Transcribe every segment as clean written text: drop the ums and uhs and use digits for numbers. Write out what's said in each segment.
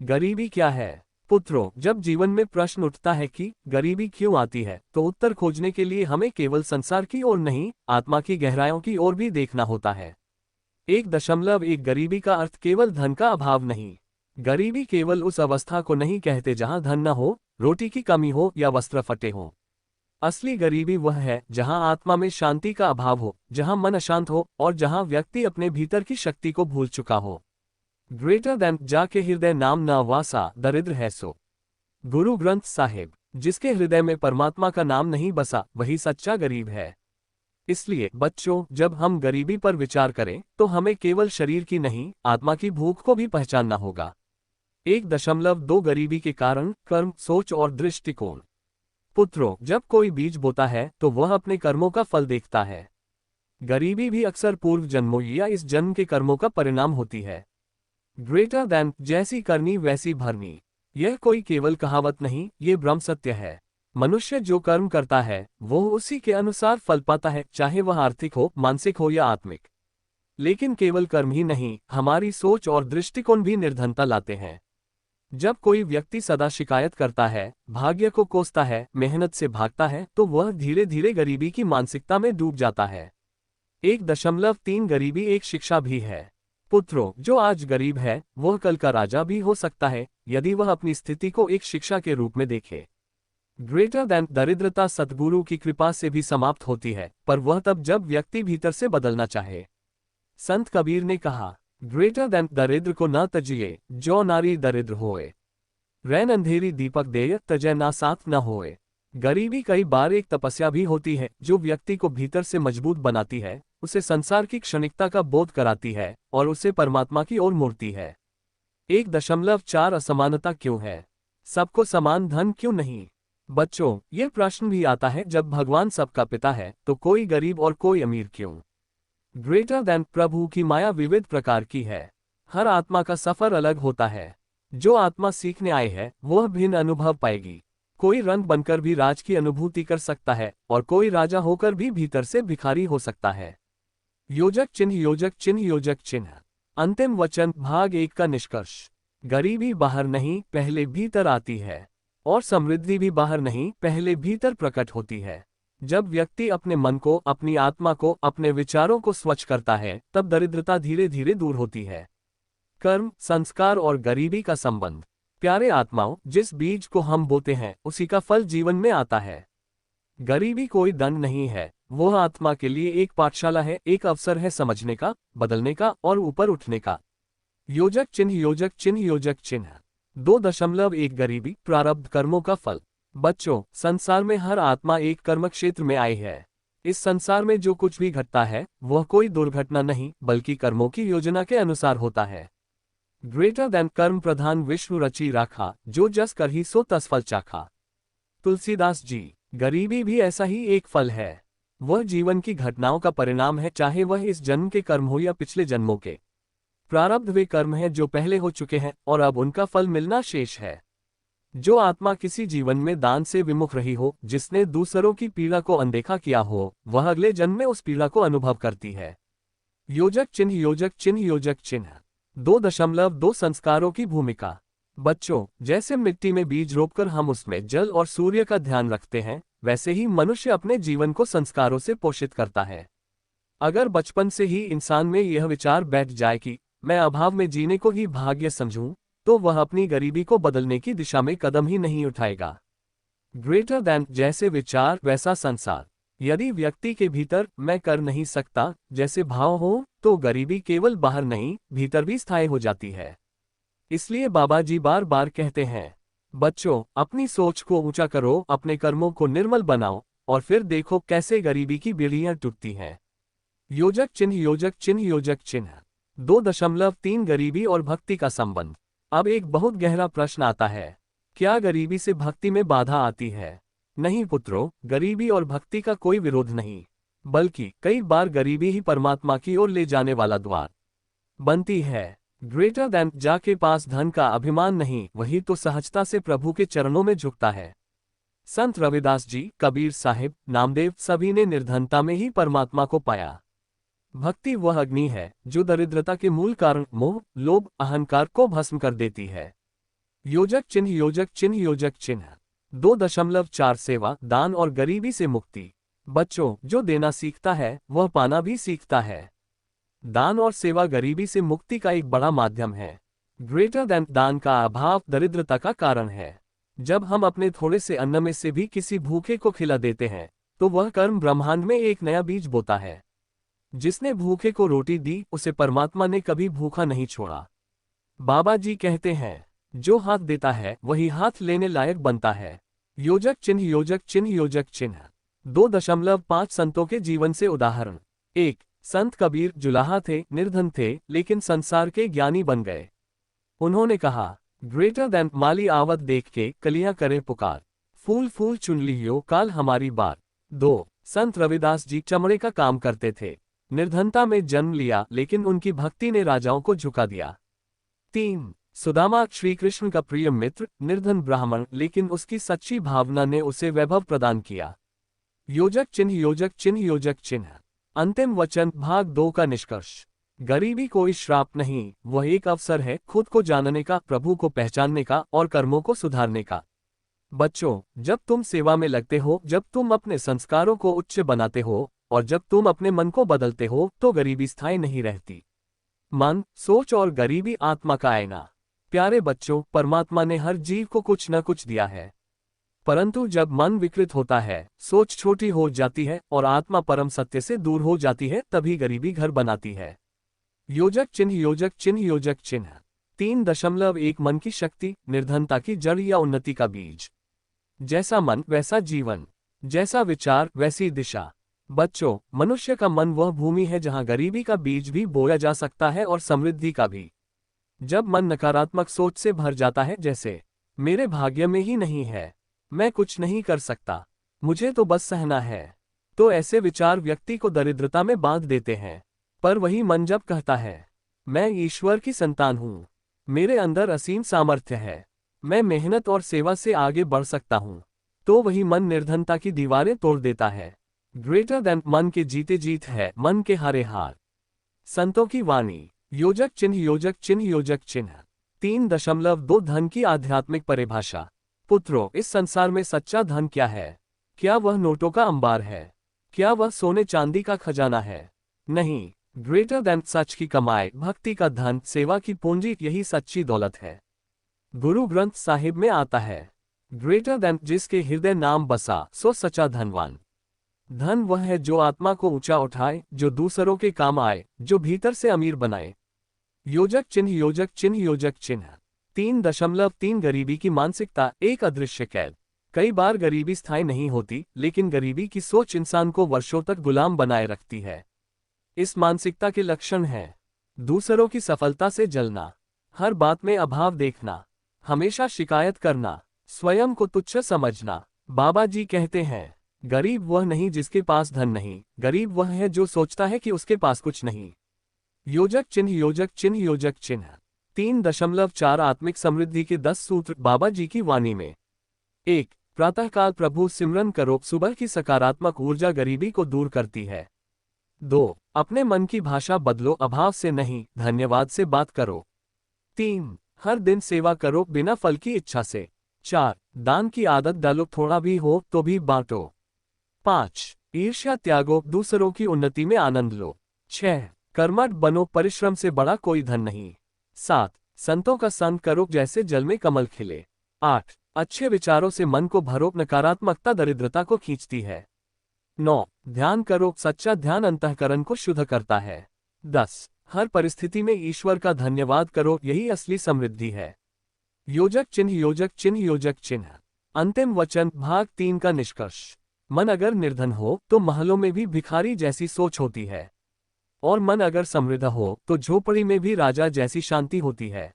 गरीबी क्या है? पुत्रों, जब जीवन में प्रश्न उठता है कि गरीबी क्यों आती है, तो उत्तर खोजने के लिए हमें केवल संसार की ओर नहीं, आत्मा की गहराइयों की ओर भी देखना होता है। 1.1 गरीबी का अर्थ केवल धन का अभाव नहीं। गरीबी केवल उस अवस्था को नहीं कहते जहां धन न हो, रोटी की कमी हो या वस्त्र फटे हों। असली गरीबी वह है जहां आत्मा में शांति का अभाव हो, जहां मन अशांत हो और जहां व्यक्ति अपने भीतर की शक्ति को भूल चुका हो। ग्रेटर देन जाके हृदय नाम न वासा दरिद्र है सो। गुरु ग्रंथ साहिब। जिसके हृदय में परमात्मा का नाम नहीं बसा वही सच्चा गरीब है। इसलिए बच्चों, जब हम गरीबी पर विचार करें तो हमें केवल शरीर की नहीं, आत्मा की भूख को भी पहचानना होगा। 1.2 गरीबी के कारण कर्म, सोच और दृष्टिकोण। पुत्रों, जब कोई बीज बोता है तो वह अपने कर्मों का फल देखता है। गरीबी भी अक्सर पूर्व जन्मों या इस जन्म के कर्मों का परिणाम होती है। ग्रेटर दैन जैसी करनी वैसी भरनी, यह कोई केवल कहावत नहीं, ये ब्रह्म सत्य है। मनुष्य जो कर्म करता है वो उसी के अनुसार फल पाता है, चाहे वह आर्थिक हो, मानसिक हो या आत्मिक। लेकिन केवल कर्म ही नहीं, हमारी सोच और दृष्टिकोण भी निर्धनता लाते हैं। जब कोई व्यक्ति सदा शिकायत करता है, भाग्य को कोसता है, मेहनत से भागता है, तो वह धीरे धीरे गरीबी की मानसिकता में डूब जाता है। 1.3 गरीबी एक शिक्षा भी है। पुत्रों, जो आज गरीब है वह कल का राजा भी हो सकता है, यदि वह अपनी स्थिति को एक शिक्षा के रूप में देखे। ग्रेटर दैन दरिद्रता सद्गुरु की कृपा से भी समाप्त होती है, पर वह तब जब व्यक्ति भीतर से बदलना चाहे। संत कबीर ने कहा, ग्रेटर दैन दरिद्र को न तजिए, जो नारी दरिद्र होए। रैन अंधेरी दीपक देय, तजय ना साथ न होए। गरीबी कई बार एक तपस्या भी होती है जो व्यक्ति को भीतर से मजबूत बनाती है, उसे संसार की क्षणिकता का बोध कराती है और उसे परमात्मा की ओर मोड़ती है। 1.4 असमानता क्यों है? सबको समान धन क्यों नहीं? बच्चों, यह प्रश्न भी आता है जब भगवान सबका पिता है तो कोई गरीब और कोई अमीर क्यों? ग्रेटर दैन प्रभु की माया विविध प्रकार की है। हर आत्मा का सफर अलग होता है। जो आत्मा सीखने आई है वह भिन्न अनुभव पाएगी। कोई रंग बनकर भी राज की अनुभूति कर सकता है और कोई राजा होकर भी भीतर से भिखारी हो सकता है। योजक चिन्ह, योजक चिन्ह, योजक चिन्ह। अंतिम वचन भाग 1 का निष्कर्ष। गरीबी बाहर नहीं, पहले भीतर आती है, और समृद्धि भी बाहर नहीं, पहले भीतर प्रकट होती है। जब व्यक्ति अपने मन को, अपनी आत्मा को, अपने विचारों को स्वच्छ करता है, तब दरिद्रता धीरे धीरे दूर होती है। कर्म, संस्कार और गरीबी का संबंध। प्यारे आत्माओं, जिस बीज को हम बोते हैं उसी का फल जीवन में आता है। गरीबी कोई दंड नहीं है, वह आत्मा के लिए एक पाठशाला है, एक अवसर है समझने का, बदलने का और ऊपर उठने का। योजक चिन्ह, योजक चिन्ह, योजक चिन्ह। 2.1 गरीबी प्रारब्ध कर्मों का फल। बच्चों, संसार में हर आत्मा एक कर्म क्षेत्र में आई है। इस संसार में जो कुछ भी घटता है वह कोई दुर्घटना नहीं, बल्कि कर्मों की योजना के अनुसार होता है। ग्रेटर दैन कर्म प्रधान विश्व रची राखा, जो जस कर ही सो तस फल चाखा। तुलसीदास जी। गरीबी भी ऐसा ही एक फल है। वह जीवन की घटनाओं का परिणाम है, चाहे वह इस जन्म के कर्म हो या पिछले जन्मों के। प्रारब्ध वे कर्म हैं जो पहले हो चुके हैं और अब उनका फल मिलना शेष है। जो आत्मा किसी जीवन में दान से विमुख रही हो, जिसने दूसरों की पीड़ा को अनदेखा किया हो, वह अगले जन्म में उस पीड़ा को अनुभव करती है। योजक चिन्ह, योजक चिन्ह, योजक चिन्ह। 2.2 संस्कारों की भूमिका। बच्चों, जैसे मिट्टी में बीज रोपकर हम उसमें जल और सूर्य का ध्यान रखते हैं, वैसे ही मनुष्य अपने जीवन को संस्कारों से पोषित करता है। अगर बचपन से ही इंसान में यह विचार बैठ जाए कि मैं अभाव में जीने को ही भाग्य समझूं, तो वह अपनी गरीबी को बदलने की दिशा में कदम ही नहीं उठाएगा। ग्रेटर दैन जैसे विचार वैसा संसार। यदि व्यक्ति के भीतर मैं कर नहीं सकता जैसे भाव हो, तो गरीबी केवल बाहर नहीं, भीतर भी स्थायी हो जाती है। इसलिए बाबा जी बार बार कहते हैं, बच्चों, अपनी सोच को ऊंचा करो, अपने कर्मों को निर्मल बनाओ और फिर देखो कैसे गरीबी की बेड़ियां टूटती हैं। योजक चिन्ह, योजक चिन्ह, योजक चिन्ह। 2.3 गरीबी और भक्ति का संबंध। अब एक बहुत गहरा प्रश्न आता है, क्या गरीबी से भक्ति में बाधा आती है? नहीं पुत्रों, गरीबी और भक्ति का कोई विरोध नहीं, बल्कि कई बार गरीबी ही परमात्मा की ओर ले जाने वाला द्वार बनती है। ग्रेटर दैन जाके पास धन का अभिमान नहीं, वही तो सहजता से प्रभु के चरणों में झुकता है। संत रविदास जी, कबीर साहिब, नामदेव सभी ने निर्धनता में ही परमात्मा को पाया। भक्ति वह अग्नि है जो दरिद्रता के मूल कारण मोह, लोभ, अहंकार को भस्म कर देती है। योजक चिन्ह योजक चिन्ह योजक चिन्ह 2.4 सेवा, दान और गरीबी से मुक्ति। बच्चों, जो देना सीखता है वह पाना भी सीखता है। दान और सेवा गरीबी से मुक्ति का एक बड़ा माध्यम है। ग्रेटर देन दान का अभाव दरिद्रता का कारण है। जब हम अपने थोड़े से अन्न में से भी किसी भूखे को खिला देते हैं तो वह कर्म ब्रह्मांड में एक नया बीज बोता है। जिसने भूखे को रोटी दी उसे परमात्मा ने कभी भूखा नहीं छोड़ा। बाबा जी कहते हैं, जो हाथ देता है वही हाथ लेने लायक बनता है। योजक चिन्ह योजक चिन्ह योजक चिन्ह 2.5 संतों के जीवन से उदाहरण। 1. संत कबीर जुलाहा थे, निर्धन थे, लेकिन संसार के ज्ञानी बन गए। उन्होंने कहा, ग्रेटर देन माली आवत देख के कलियां करे पुकार, फूल फूल चुन लियो काल हमारी बार। 2. संत रविदास जी चमड़े का काम करते थे, निर्धनता में जन्म लिया, लेकिन उनकी भक्ति ने राजाओं को झुका दिया। 3. सुदामा श्री कृष्ण का प्रिय मित्र, निर्धन ब्राह्मण, लेकिन उसकी सच्ची भावना ने उसे वैभव प्रदान किया। योजक चिन्ह योजक चिन्ह योजक चिन्ह अंतिम वचन भाग 2 का निष्कर्ष। गरीबी कोई श्राप नहीं, वह एक अवसर है खुद को जानने का, प्रभु को पहचानने का और कर्मों को सुधारने का। बच्चों, जब तुम सेवा में लगते हो, जब तुम अपने संस्कारों को उच्च बनाते हो और जब तुम अपने मन को बदलते हो तो गरीबी स्थायी नहीं रहती। मन, सोच और गरीबी आत्मा का आईना। प्यारे बच्चों, परमात्मा ने हर जीव को कुछ न कुछ दिया है, परंतु जब मन विकृत होता है, सोच छोटी हो जाती है और आत्मा परम सत्य से दूर हो जाती है, तभी गरीबी घर बनाती है। योजक चिन्ह योजक चिन्ह योजक चिन्ह 3.1 मन की शक्ति, निर्धनता की जड़ या उन्नति का बीज। जैसा मन वैसा जीवन, जैसा विचार वैसी दिशा। बच्चों, मनुष्य का मन वह भूमि है जहां गरीबी का बीज भी बोया जा सकता है और समृद्धि का भी। जब मन नकारात्मक सोच से भर जाता है, जैसे मेरे भाग्य में ही नहीं है, मैं कुछ नहीं कर सकता, मुझे तो बस सहना है, तो ऐसे विचार व्यक्ति को दरिद्रता में बांध देते हैं। पर वही मन जब कहता है, मैं ईश्वर की संतान हूँ, मेरे अंदर असीम सामर्थ्य है, मैं मेहनत और सेवा से आगे बढ़ सकता हूँ, तो वही मन निर्धनता की दीवारें तोड़ देता है। ग्रेटर देन मन के जीते जीत है, मन के हारे हार। संतों की वाणी। योजक चिन्ह योजक चिन्ह योजक चिन्ह 3.2 धन की आध्यात्मिक परिभाषा। पुत्रों, इस संसार में सच्चा धन क्या है? क्या वह नोटों का अंबार है? क्या वह सोने चांदी का खजाना है? नहीं। ग्रेटर देन सच की कमाई, भक्ति का धन, सेवा की पूंजी, यही सच्ची दौलत है। गुरु ग्रंथ साहिब में आता है, ग्रेटर देन जिसके हृदय नाम बसा सो सच्चा धनवान। धन वह है जो आत्मा को ऊंचा उठाए, जो दूसरों के काम आए, जो भीतर से अमीर बनाए। योजक चिन्ह योजक चिन्ह योजक चिन्ह 3.3 गरीबी की मानसिकता, एक अदृश्य कैद। कई बार गरीबी स्थायी नहीं होती, लेकिन गरीबी की सोच इंसान को वर्षों तक गुलाम बनाए रखती है। इस मानसिकता के लक्षण हैं दूसरों की सफलता से जलना, हर बात में अभाव देखना, हमेशा शिकायत करना, स्वयं को तुच्छ समझना। बाबा जी कहते हैं, गरीब वह नहीं जिसके पास धन नहीं, गरीब वह है जो सोचता है कि उसके पास कुछ नहीं। योजक चिन्ह योजक चिन्ह योजक चिन्ह 3.4 आत्मिक समृद्धि के 10 सूत्र बाबा जी की वाणी में। 1. प्रातःकाल प्रभु सिमरन करो, सुबह की सकारात्मक ऊर्जा गरीबी को दूर करती है। 2. अपने मन की भाषा बदलो, अभाव से नहीं धन्यवाद से बात करो। 3. हर दिन सेवा करो बिना फल की इच्छा से। 4. दान की आदत डालो, थोड़ा भी हो तो भी बांटो। 5. ईर्ष्या त्यागो, दूसरों की उन्नति में आनंद लो। 6. कर्मठ बनो, परिश्रम से बड़ा कोई धन नहीं। 7. संतों का संग करो, जैसे जल में कमल खिले। 8. अच्छे विचारों से मन को भरो, नकारात्मकता दरिद्रता को खींचती है। 9. ध्यान करो, सच्चा ध्यान अंतःकरण को शुद्ध करता है। 10. हर परिस्थिति में ईश्वर का धन्यवाद करो, यही असली समृद्धि है। योजक चिन्ह योजक चिन्ह योजक चिन्ह अंतिम वचन भाग 3 का निष्कर्ष। मन अगर निर्धन हो तो महलों में भी भिखारी जैसी सोच होती है, और मन अगर समृद्ध हो तो झोपड़ी में भी राजा जैसी शांति होती है।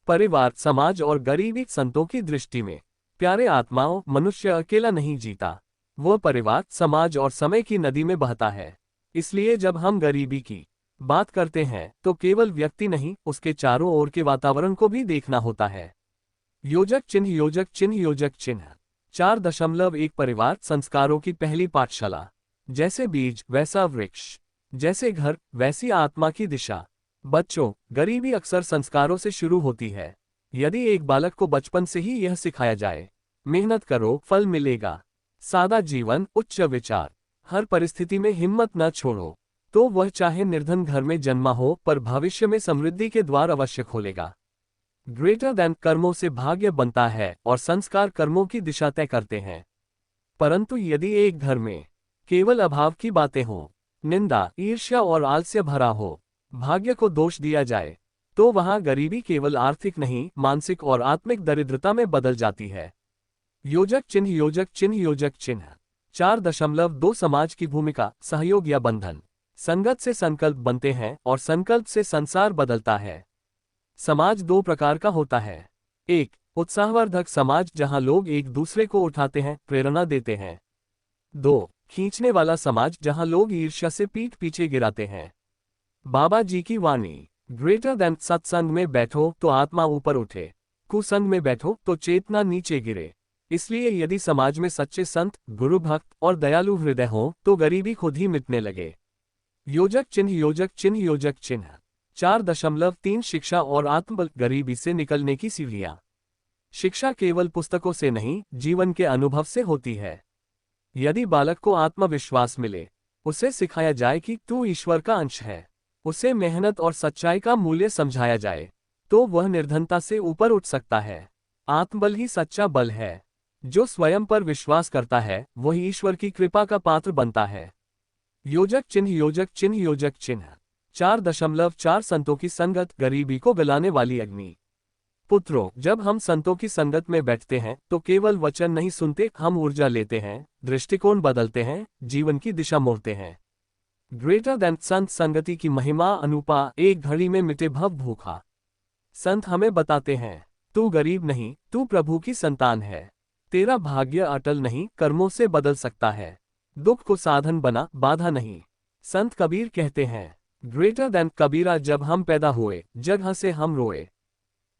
परिवार, समाज और गरीबी संतों की दृष्टि में प्यारे आत्माओं, मनुष्य अकेला नहीं जीता, वह परिवार, समाज और समय की नदी में बहता है। इसलिए जब हम गरीबी की बात करते हैं तो केवल व्यक्ति नहीं, उसके चारों ओर के वातावरण को भी देखना होता है। योजक चिन्ह योजक चिन्ह योजक चिन्ह 4.1 परिवार संस्कारों की पहली पाठशाला। जैसे बीज वैसा वृक्ष, जैसे घर वैसी आत्मा की दिशा। बच्चों, गरीबी अक्सर संस्कारों से शुरू होती है। यदि एक बालक को बचपन से ही यह सिखाया जाए, मेहनत करो, फल मिलेगा, सादा जीवन, उच्च विचार, हर परिस्थिति में हिम्मत न छोड़ो, तो वह चाहे निर्धन घर में जन्मा हो पर भविष्य में समृद्धि के द्वार अवश्य खोलेगा। ग्रेटर देन कर्मों से भाग्य बनता है और संस्कार कर्मों की दिशा तय करते हैं। परंतु यदि एक घर में केवल अभाव की बातें हों, निंदा, ईर्ष्या और आलस्य भरा हो, भाग्य को दोष दिया जाए, तो वहां गरीबी केवल आर्थिक नहीं, मानसिक और आत्मिक दरिद्रता में बदल जाती है। योजक चिन्ह, योजक चिन्ह, योजक चिन्ह 4.2 समाज की भूमिका, सहयोग या बंधन। संगत से संकल्प बनते हैं और संकल्प से संसार बदलता है। समाज दो प्रकार का होता है। एक, उत्साहवर्धक समाज जहां लोग एक दूसरे को उठाते हैं, प्रेरणा देते हैं। 2, खींचने वाला समाज जहां लोग ईर्ष्या से पीठ पीछे गिराते हैं। बाबा जी की वाणी, ग्रेटर देन सत्संग में बैठो तो आत्मा ऊपर उठे, कुसंग में बैठो तो चेतना नीचे गिरे। इसलिए यदि समाज में सच्चे संत, गुरु भक्त और दयालु हृदय हो तो गरीबी खुद ही मिटने लगे। योजक चिन्ह, योजक चिन्ह, योजक चिन्ह 4.3 शिक्षा और आत्मबल, गरीबी से निकलने की सीढ़ियां। शिक्षा केवल पुस्तकों से नहीं, जीवन के अनुभव से होती है। यदि बालक को आत्मविश्वास मिले, उसे सिखाया जाए कि तू ईश्वर का अंश है, उसे मेहनत और सच्चाई का मूल्य समझाया जाए, तो वह निर्धनता से ऊपर उठ सकता है। आत्मबल ही सच्चा बल है। जो स्वयं पर विश्वास करता है वही ईश्वर की कृपा का पात्र बनता है। योजक चिन्ह, योजक चिन्ह, योजक चिन्ह 4.4 संतों की संगत, गरीबी को गलाने वाली अग्नि। पुत्रों, जब हम संतों की संगत में बैठते हैं तो केवल वचन नहीं सुनते, हम ऊर्जा लेते हैं, दृष्टिकोण बदलते हैं, जीवन की दिशा मोड़ते हैं। ग्रेटर देन संत संगति की महिमा अनुपा, एक घड़ी में मिटे भव भूखा। संत हमें बताते हैं, तू गरीब नहीं, तू प्रभु की संतान है। तेरा भाग्य अटल नहीं, कर्मों से बदल सकता है। दुख को साधन बना, बाधा नहीं। संत कबीर कहते हैं, ग्रेटर देन कबीरा, जब हम पैदा हुए जग हंसे हम रोए,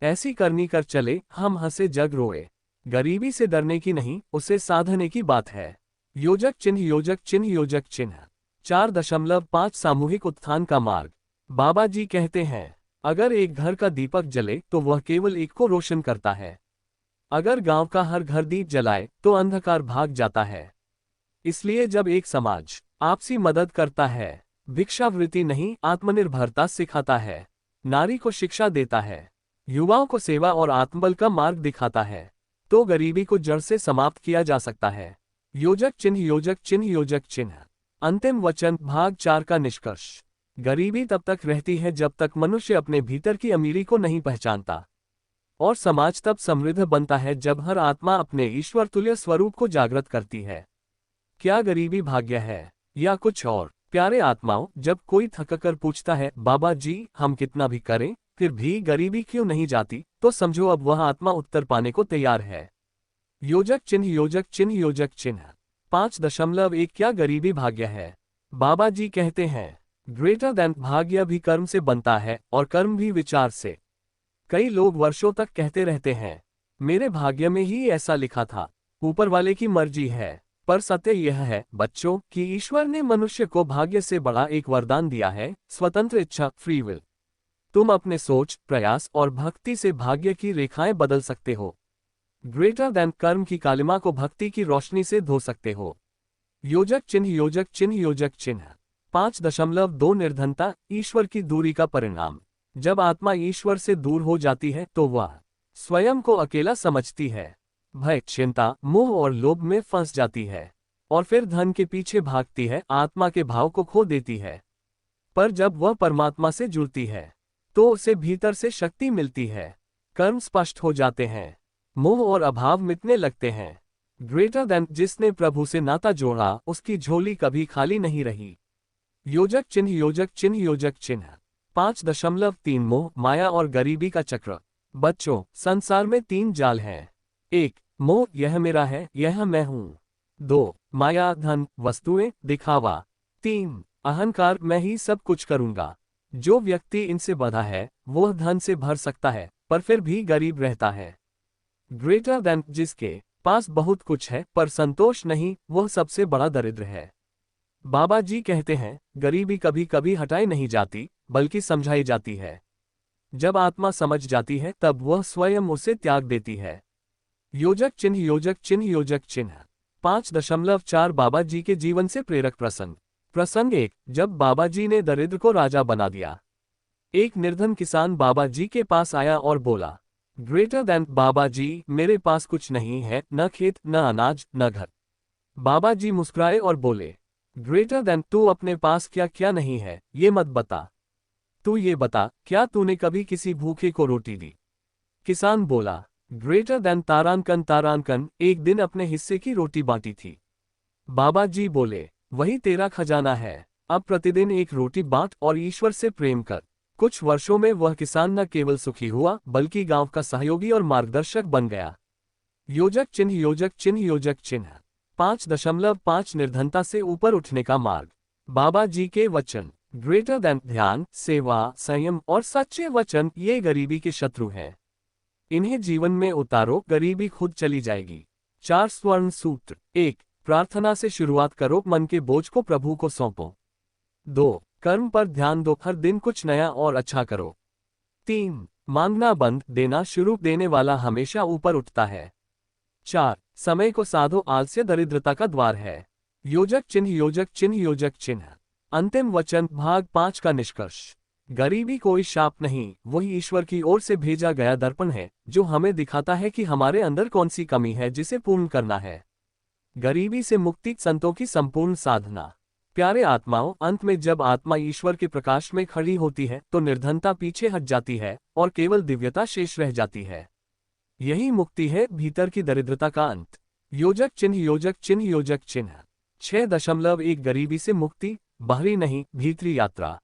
ऐसी करनी कर चले हम हंसे जग रोए। गरीबी से डरने की नहीं, उसे साधने की बात है। योजक चिन्ह, योजक चिन्ह, योजक चिन्ह 4.5 सामूहिक उत्थान का मार्ग। बाबा जी कहते हैं, अगर एक घर का दीपक जले तो वह केवल एक को रोशन करता है। अगर गांव का हर घर दीप जलाए तो अंधकार भाग जाता है। इसलिए जब एक समाज आपसी मदद करता है, भिक्षावृत्ति नहीं आत्मनिर्भरता सिखाता है, नारी को शिक्षा देता है, युवाओं को सेवा और आत्मबल का मार्ग दिखाता है, तो गरीबी को जड़ से समाप्त किया जा सकता है। योजक चिन्ह, योजक चिन्ह, योजक चिन्ह अंतिम वचन, भाग 4 का निष्कर्ष। गरीबी तब तक रहती है जब तक मनुष्य अपने भीतर की अमीरी को नहीं पहचानता, और समाज तब समृद्ध बनता है जब हर आत्मा अपने ईश्वर तुल्य स्वरूप को जागृत करती है। क्या गरीबी भाग्य है या कुछ और? प्यारे आत्माओं, जब कोई थककर पूछता है, बाबा जी हम कितना भी करें फिर भी गरीबी क्यों नहीं जाती, तो समझो अब वह आत्मा उत्तर पाने को तैयार है। योजक चिन्ह, योजक चिन्ह, योजक चिन्ह 5.1 क्या गरीबी भाग्य है? बाबा जी कहते हैं, ग्रेटर देन भाग्य भी कर्म से बनता है और कर्म भी विचार से। कई लोग वर्षों तक कहते रहते हैं, मेरे भाग्य में ही ऐसा लिखा था, ऊपर वाले की मर्जी है। पर सत्य यह है बच्चों कि ईश्वर ने मनुष्य को भाग्य से बड़ा एक वरदान दिया है, स्वतंत्र इच्छा, फ्री विल। तुम अपने सोच, प्रयास और भक्ति से भाग्य की रेखाएं बदल सकते हो। ग्रेटर देन कर्म की कालिमा को भक्ति की रोशनी से धो सकते हो। योजक चिन्ह, योजक चिन्ह, योजक चिन्ह 5.2 निर्धनता, ईश्वर की दूरी का परिणाम। जब आत्मा ईश्वर से दूर हो जाती है तो वह स्वयं को अकेला समझती है, भय, चिंता, मोह और लोभ में फंस जाती है और फिर धन के पीछे भागती है, आत्मा के भाव को खो देती है। पर जब वह परमात्मा से जुड़ती है तो उसे भीतर से शक्ति मिलती है, कर्म स्पष्ट हो जाते हैं, मोह और अभाव मिटने लगते हैं। ग्रेटर देन जिसने प्रभु से नाता जोड़ा उसकी झोली कभी खाली नहीं रही। योजक चिन्ह, योजक चिन्ह, योजक चिन्ह 5.3 मोह, माया और गरीबी का चक्र। बच्चों, संसार में 3 जाल हैं। 1, मोह, यह मेरा है, यह मैं हूँ। 2, माया, धन, वस्तुएं, दिखावा। 3, अहंकार, मैं ही सब कुछ करूंगा। जो व्यक्ति इनसे बंधा है वह धन से भर सकता है पर फिर भी गरीब रहता है। ग्रेटर देन जिसके पास बहुत कुछ है पर संतोष नहीं, वह सबसे बड़ा दरिद्र है। बाबा जी कहते हैं, गरीबी कभी कभी हटाई नहीं जाती बल्कि समझाई जाती है। जब आत्मा समझ जाती है तब वह स्वयं उसे त्याग देती है। योजक चिन्ह योजक चिन्ह योजक चिन्ह 5.4 बाबा जी के जीवन से प्रेरक प्रसंग। प्रसंग 1। जब बाबा जी ने दरिद्र को राजा बना दिया। एक निर्धन किसान बाबा जी के पास आया और बोला, ग्रेटर देन बाबा जी, मेरे पास कुछ नहीं है, न खेत, न अनाज, न घर। बाबा जी मुस्कुराए और बोले, ग्रेटर देन तू अपने पास क्या क्या नहीं है ये मत बता, तू ये बता क्या तूने कभी किसी भूखे को रोटी दी। किसान बोला, ग्रेटर देन तारांकन तारांकन, एक दिन अपने हिस्से की रोटी बांटी थी। बाबा जी बोले, वही तेरा खजाना है, अब प्रतिदिन एक रोटी बांट और ईश्वर से प्रेम कर। कुछ वर्षों में वह किसान न केवल सुखी हुआ बल्कि गांव का सहयोगी और मार्गदर्शक बन गया। योजक चिन्ह योजक चिन्ह योजक चिन्ह 5.5 निर्धनता से ऊपर उठने का मार्ग। बाबा जी के वचन, ग्रेटर देन ध्यान, सेवा, संयम और सच्चे वचन, ये गरीबी के शत्रु हैं। इन्हें जीवन में उतारो, गरीबी खुद चली जाएगी। 4 स्वर्ण सूत्र। 1। प्रार्थना से शुरुआत करो, मन के बोझ को प्रभु को सौंपो। 2। कर्म पर ध्यान दो, हर दिन कुछ नया और अच्छा करो। 3। मांगना बंद, देना शुरू, देने वाला हमेशा ऊपर उठता है। 4। समय को साधो, आलस्य दरिद्रता का द्वार है। योजक चिन्ह योजक चिन्ह योजक चिन्ह अंतिम वचन, भाग 5 का निष्कर्ष। गरीबी कोई शाप नहीं, वही ईश्वर की ओर से भेजा गया दर्पण है जो हमें दिखाता है कि हमारे अंदर कौन सी कमी है जिसे पूर्ण करना है। गरीबी से मुक्ति संतों की संपूर्ण साधना। प्यारे आत्माओं, अंत में जब आत्मा ईश्वर के प्रकाश में खड़ी होती है तो निर्धनता पीछे हट जाती है और केवल दिव्यता शेष रह जाती है। यही मुक्ति है, भीतर की दरिद्रता का अंत। योजक चिन्ह योजक चिन्ह योजक चिन्ह 6.1 गरीबी से मुक्ति, बाहरी नहीं भीतरी यात्रा।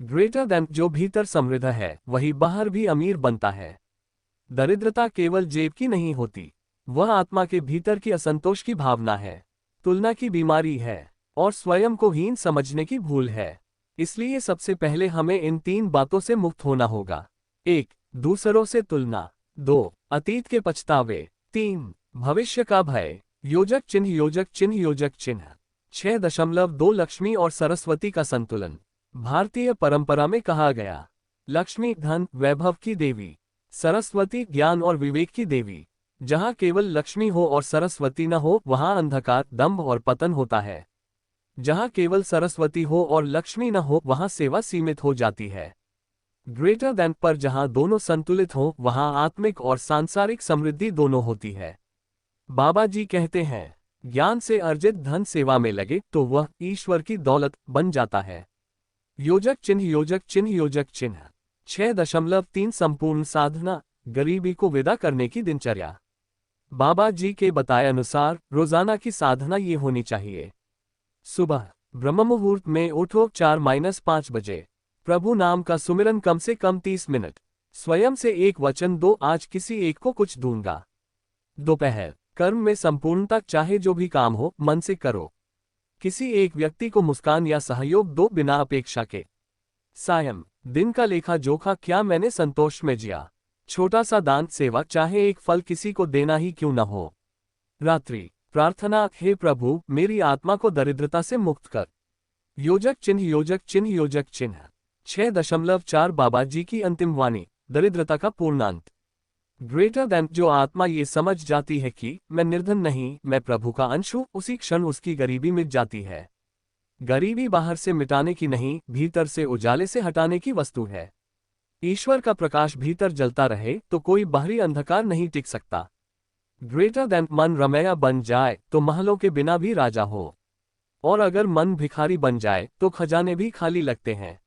ग्रेटर देन, जो भीतर समृद्ध है वही बाहर भी अमीर बनता है। दरिद्रता केवल जेब की नहीं होती, वह आत्मा के भीतर की असंतोष की भावना है, तुलना की बीमारी है और स्वयं को हीन समझने की भूल है। इसलिए सबसे पहले हमें इन 3 बातों से मुक्त होना होगा। 1। दूसरों से तुलना। 2। अतीत के पछतावे। 3। भविष्य का भय। योजक चिन्ह योजक चिन्ह योजक चिन्ह 6.2 लक्ष्मी और सरस्वती का संतुलन। भारतीय परंपरा में कहा गया, लक्ष्मी धन वैभव की देवी, सरस्वती ज्ञान और विवेक की देवी। जहाँ केवल लक्ष्मी हो और सरस्वती न हो वहाँ अंधकार, दंभ और पतन होता है। जहाँ केवल सरस्वती हो और लक्ष्मी न हो वहाँ सेवा सीमित हो जाती है। ग्रेटर देन पर जहाँ दोनों संतुलित हो वहाँ आत्मिक और सांसारिक समृद्धि दोनों होती है। बाबा जी कहते हैं, ज्ञान से अर्जित धन सेवा में लगे तो वह ईश्वर की दौलत बन जाता है। योजक चिन्ह योजक चिन्ह योजक चिन्ह 6.3 संपूर्ण साधना, गरीबी को विदा करने की दिनचर्या। बाबा जी के बताए अनुसार रोजाना की साधना ये होनी चाहिए। सुबह ब्रह्म मुहूर्त में उठो 4-5 बजे, प्रभु नाम का सुमिरन कम से कम 30 मिनट, स्वयं से एक वचन दो, आज किसी एक को कुछ दूंगा। दोपहर कर्म में संपूर्णता, चाहे जो भी काम हो मन से करो, किसी एक व्यक्ति को मुस्कान या सहयोग दो बिना अपेक्षा के। सायं दिन का लेखा जोखा, क्या मैंने संतोष में जिया, छोटा सा दान सेवा, चाहे एक फल किसी को देना ही क्यों न हो। रात्रि प्रार्थना, हे प्रभु मेरी आत्मा को दरिद्रता से मुक्त कर। योजक चिन्ह योजक चिन्ह योजक चिन्ह 6.4 बाबा जी की अंतिम वाणी, दरिद्रता का पूर्णांत। ग्रेटर देन, जो आत्मा ये समझ जाती है कि मैं निर्धन नहीं, मैं प्रभु का अंश हूं, उसी क्षण उसकी गरीबी मिट जाती है। गरीबी बाहर से मिटाने की नहीं, भीतर से उजाले से हटाने की वस्तु है। ईश्वर का प्रकाश भीतर जलता रहे तो कोई बाहरी अंधकार नहीं टिक सकता। ग्रेटर देन, मन रमैया बन जाए तो महलों के बिना भी राजा हो, और अगर मन भिखारी बन जाए तो खजाने भी खाली लगते हैं।